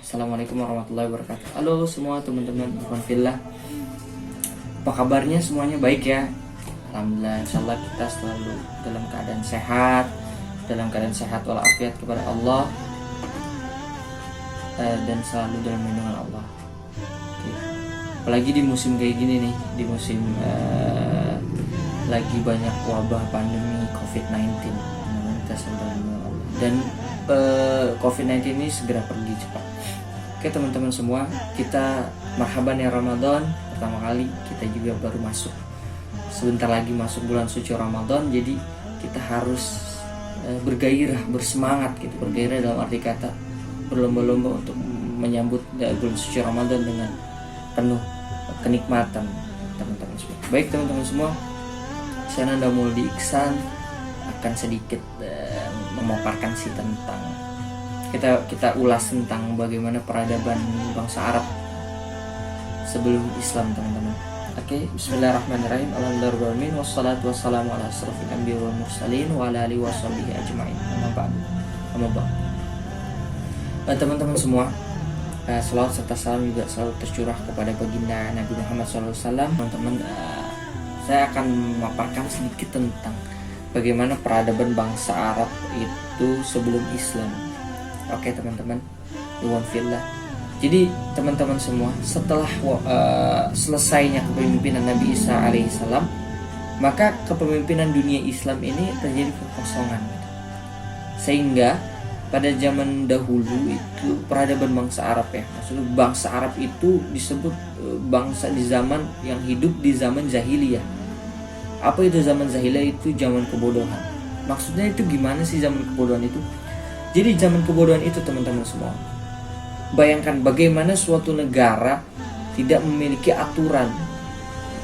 Assalamualaikum warahmatullahi wabarakatuh. Halo semua teman-teman Alhamdulillah. Apa kabarnya semuanya baik ya? Alhamdulillah, insyaallah kita selalu dalam keadaan sehat walafiat kepada Allah, dan selalu dalam lindungan Allah. Oke. Apalagi di musim kayak gini nih, di musim lagi banyak wabah pandemi COVID-19. Kita selalu dalam lindungan Allah. Dan COVID-19 ini segera pergi cepat. Oke teman-teman semua, kita marhaban ya Ramadan. Pertama kali kita juga baru masuk, sebentar lagi masuk bulan suci Ramadan. Jadi kita harus bergairah, bersemangat gitu. Bergairah dalam arti kata berlomba-lomba untuk menyambut bulan suci Ramadan dengan penuh kenikmatan teman-teman semua. Baik teman-teman semua, saya Nanda Muldi Iksan akan sedikit memaparkan tentang kita ulas tentang bagaimana peradaban bangsa Arab sebelum Islam teman-teman. Oke, bismillahirrahmanirrahim. Alhamdulillahirabbil alamin wassalatu wassalamu ala asrofil anbiya'i wal mursalin wa ala alihi washabihi ajmain. Amma ba'd. Teman-teman semua, selawat serta salam juga selalu tercurah kepada baginda Nabi Muhammad SAW. Teman-teman, saya akan memaparkan sedikit tentang bagaimana peradaban bangsa Arab itu sebelum Islam. Oke teman-teman, Iwanfillah. Jadi teman-teman semua, setelah selesainya kepemimpinan Nabi Isa alaihissalam, maka kepemimpinan dunia Islam ini terjadi kekosongan. Sehingga pada zaman dahulu itu peradaban bangsa Arab ya, maksudnya bangsa Arab itu disebut bangsa di zaman yang hidup di zaman jahiliyah. Apa itu zaman jahiliyah? Itu zaman kebodohan. Maksudnya itu gimana sih zaman kebodohan itu? Jadi zaman kebodohan itu teman-teman semua, bayangkan bagaimana suatu negara tidak memiliki aturan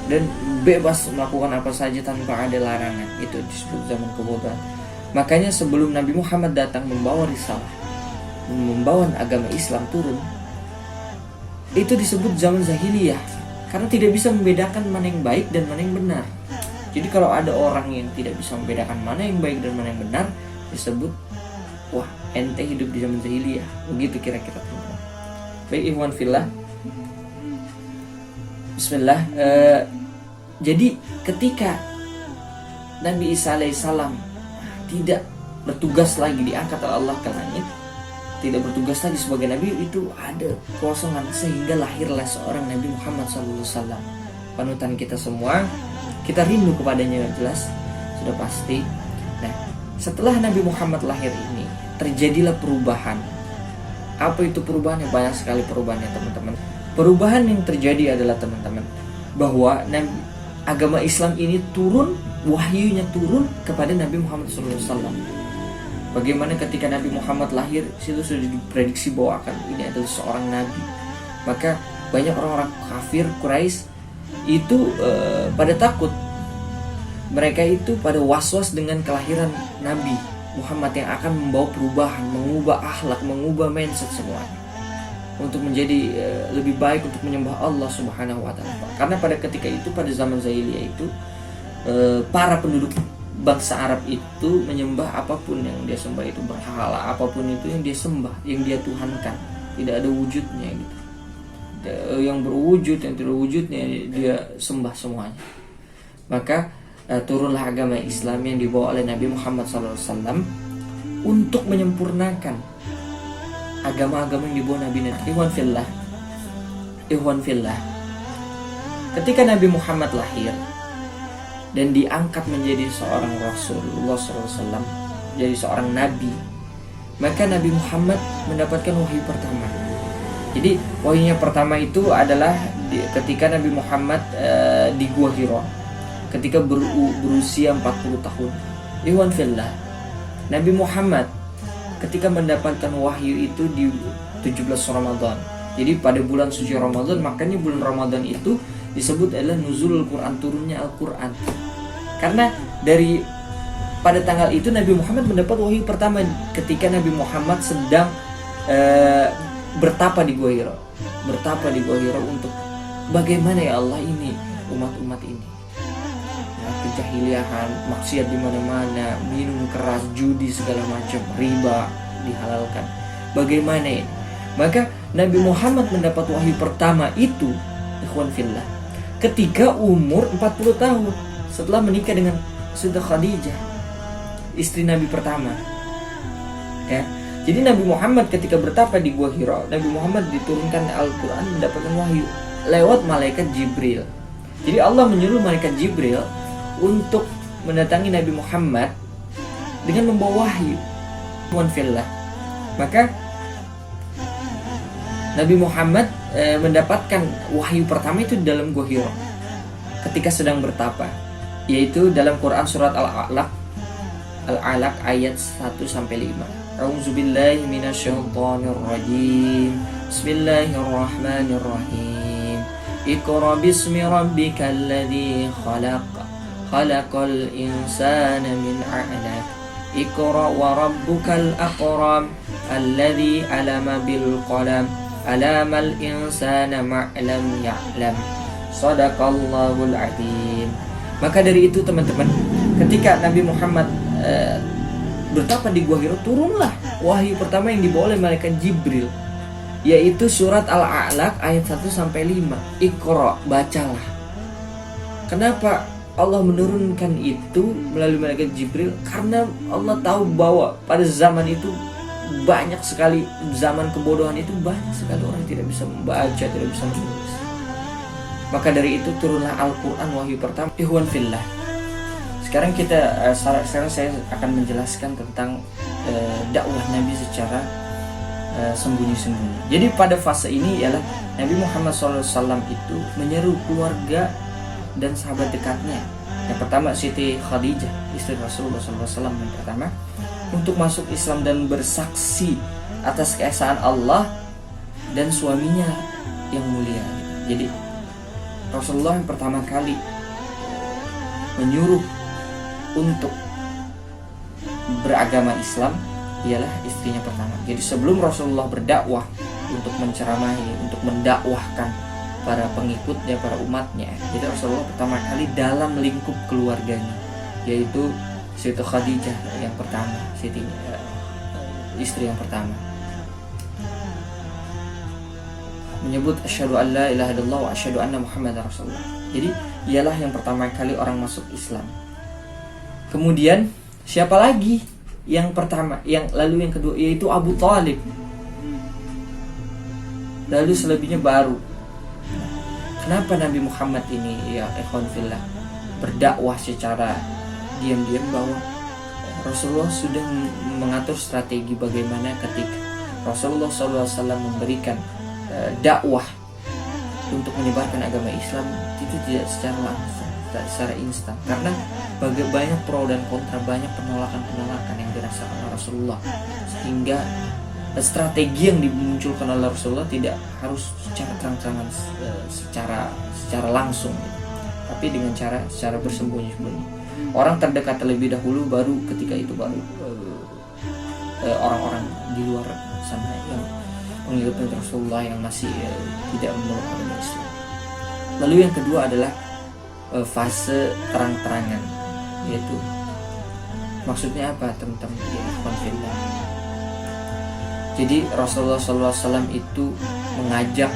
dan bebas melakukan apa saja tanpa ada larangan. Itu disebut zaman kebodohan. Makanya sebelum Nabi Muhammad datang membawa risalah, membawa agama Islam turun, itu disebut zaman jahiliyah, karena tidak bisa membedakan mana yang baik dan mana yang benar. Jadi kalau ada orang yang tidak bisa membedakan mana yang baik dan mana yang benar, disebut wah, ente hidup di zaman jahiliyah. Begitu kira-kira teman-teman. Baik ikhwan fillah. Bismillah. Jadi ketika Nabi Isa alaihissalam tidak bertugas lagi, diangkat oleh Allah ke langit, tidak bertugas lagi sebagai nabi, itu ada kosongan sehingga lahirlah seorang Nabi Muhammad SAW. Panutan kita semua, kita rindu kepadanya, jelas sudah pasti. Nah, setelah Nabi Muhammad lahir ini terjadilah perubahan. Apa itu perubahannya? Banyak sekali perubahannya teman-teman. Perubahan yang terjadi adalah teman-teman, bahwa agama Islam ini turun, wahyunya turun kepada Nabi Muhammad SAW. Bagaimana ketika Nabi Muhammad lahir, situ sudah diprediksi bahwa ini adalah seorang nabi. Maka banyak orang-orang kafir Quraisy itu pada takut. Mereka itu pada was-was dengan kelahiran Nabi Muhammad yang akan membawa perubahan, mengubah akhlak, mengubah mindset semuanya, untuk menjadi lebih baik, untuk menyembah Allah Subhanahu wa Ta'ala. Karena pada ketika itu, pada zaman jahiliyah itu, para penduduk bangsa Arab itu menyembah apapun yang dia sembah itu berhala, apapun itu yang dia sembah, yang dia tuhankan, tidak ada wujudnya gitu. Yang berwujud, yang tidak wujudnya dia sembah semuanya. Maka turunlah agama Islam yang dibawa oleh Nabi Muhammad SAW untuk menyempurnakan agama-agama yang dibawa Nabi. Ikhwan fillah, ketika Nabi Muhammad lahir dan diangkat menjadi seorang Rasulullah SAW, jadi seorang Nabi, maka Nabi Muhammad mendapatkan wahyu pertama. Jadi wahyunya pertama itu adalah ketika Nabi Muhammad di Gua Hira, ketika berusia 40 tahun. Ikhwan fillah, Nabi Muhammad ketika mendapatkan wahyu itu di 17 Ramadan. Jadi pada bulan suci Ramadan, makanya bulan Ramadan itu disebut adalah nuzulul Quran, turunnya Al-Quran. Karena pada tanggal itu Nabi Muhammad mendapat wahyu pertama ketika Nabi Muhammad sedang bertapa di Gua Hira. Bertapa di Gua Hira untuk bagaimana ya Allah ini umat-umat ini. Kejahiliahan, maksiat di mana-mana, minum keras, judi segala macam, riba dihalalkan. Bagaimana ini? Maka Nabi Muhammad mendapat wahyu pertama itu, ikhwan fillah, ketika umur 40 tahun setelah menikah dengan Sayyidah Khadijah, istri Nabi pertama. Ya. Jadi Nabi Muhammad ketika bertapa di Gua Hira, Nabi Muhammad diturunkan Al-Quran, mendapatkan wahyu lewat malaikat Jibril. Jadi Allah menyuruh malaikat Jibril untuk mendatangi Nabi Muhammad dengan membawa wahyu. Maka Nabi Muhammad mendapatkan wahyu pertama itu di dalam Gua Hira ketika sedang bertapa, yaitu dalam Quran surat Al-Alaq ayat 1-5. A'udzubillahi minasyaitonirrajim. Bismillahirrahmanirrahim. Iqra bismi rabbikal ladzi khalaq. Khalaqal insana min 'alaq. Iqra wa rabbukal akram. Alladzi 'alama bil qalam. Alamal insana ma'lam ya'lam. Shadaqallahul adzim. Maka dari itu teman-teman, ketika Nabi Muhammad bertapa di Gua Hira, turunlah wahyu pertama yang dibawa oleh malaikat Jibril, yaitu surat Al-Alaq ayat 1-5. Iqra, bacalah. Kenapa Allah menurunkan itu melalui malaikat Jibril? Karena Allah tahu bahwa pada zaman itu banyak sekali, zaman kebodohan itu banyak sekali orang tidak bisa membaca, tidak bisa menulis. Maka dari itu turunlah Al-Quran wahyu pertama. Ikhwan fillah, sekarang saya akan menjelaskan tentang dakwah Nabi secara sembunyi-sembunyi. Jadi pada fase ini ialah Nabi Muhammad SAW itu menyeru keluarga dan sahabat dekatnya. Yang pertama Siti Khadijah, istri Rasulullah SAW yang pertama, untuk masuk Islam dan bersaksi atas keesaan Allah dan suaminya yang mulia. Jadi Rasulullah yang pertama kali menyuruh untuk beragama Islam ialah istrinya pertama. Jadi sebelum Rasulullah berdakwah untuk menceramahi, untuk mendakwahkan para pengikutnya, para umatnya, jadi Rasulullah pertama kali dalam lingkup keluarganya, yaitu Siti Khadijah yang pertama, istri yang pertama, menyebut asyhadu an la ilaha illallah wa asyhadu anna muhammadar rasulullah. Jadi ialah yang pertama kali orang masuk Islam. Kemudian siapa lagi yang pertama, lalu yang kedua, yaitu Abu Thalib. Lalu selebihnya baru. Kenapa Nabi Muhammad ini, ya ikhwan fillah, berdakwah secara diam-diam? Bahwa Rasulullah sudah mengatur strategi bagaimana ketika Rasulullah SAW memberikan dakwah untuk menyebarkan agama Islam itu tidak secara langsung, secara instan, karena banyak pro dan kontra, banyak penolakan yang dirasakan oleh Rasulullah, sehingga strategi yang dimunculkan oleh Rasulullah tidak harus secara terang-terangan, secara langsung, tapi dengan secara bersembunyi-sembunyi. Orang terdekat terlebih dahulu, baru ketika itu baru orang-orang di luar sana yang mengikuti Rasulullah yang masih tidak memeluk agama Islam. Lalu yang kedua adalah fase terang-terangan, yaitu maksudnya apa teman-teman? Jadi Rasulullah SAW itu mengajak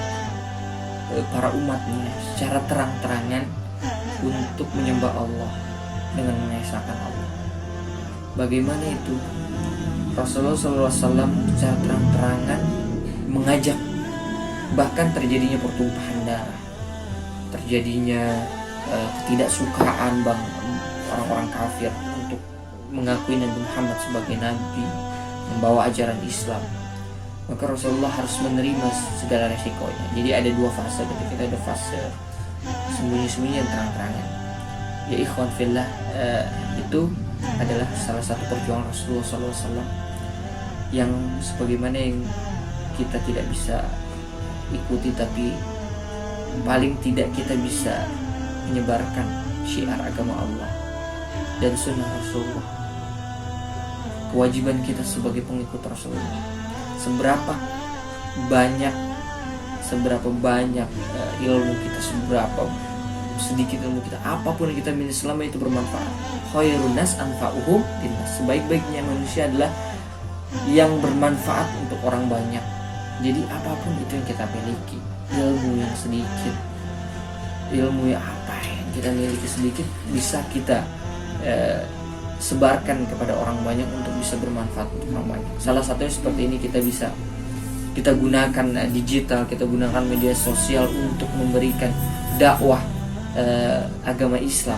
para umatnya secara terang-terangan untuk menyembah Allah dengan mengesahkan Allah. Bagaimana itu? Rasulullah SAW secara terang-terangan mengajak, bahkan terjadinya pertumpahan darah, terjadinya ketidaksukaan orang-orang kafir untuk mengakui Nabi Muhammad sebagai Nabi, membawa ajaran Islam. Maka Rasulullah harus menerima segala resikonya. Jadi ada dua fase, ketika ada fase sembunyi-sembunyi dan terang-terangan. Ya ikhwan fillah, itu adalah salah satu perjuangan Rasulullah SAW yang sebagaimana yang kita tidak bisa ikuti, tapi paling tidak kita bisa menyebarkan syiar agama Allah dan sunnah Rasulullah. Kewajiban kita sebagai pengikut Rasulullah, seberapa banyak ilmu kita, seberapa sedikit ilmu kita, apapun yang kita miliki selama itu bermanfaat. Khairun nas anfa'uhum linnas. Sebaik-baiknya manusia adalah yang bermanfaat untuk orang banyak. Jadi apapun itu yang kita miliki, ilmu yang sedikit, ilmu yang apa yang kita miliki sedikit, bisa kita sebarkan kepada orang banyak untuk bisa bermanfaat untuk orang banyak. Salah satunya seperti ini, kita gunakan digital, kita gunakan media sosial untuk memberikan dakwah agama Islam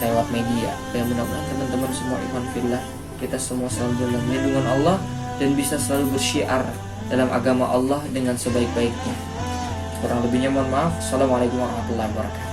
lewat media. Dan mudah-mudahan teman-teman semua ikhwan fillah, kita semua selalu dalam lindungan Allah dan bisa selalu bersyiar dalam agama Allah dengan sebaik-baiknya. Kurang lebihnya mohon maaf. Assalamualaikum warahmatullahi wabarakatuh.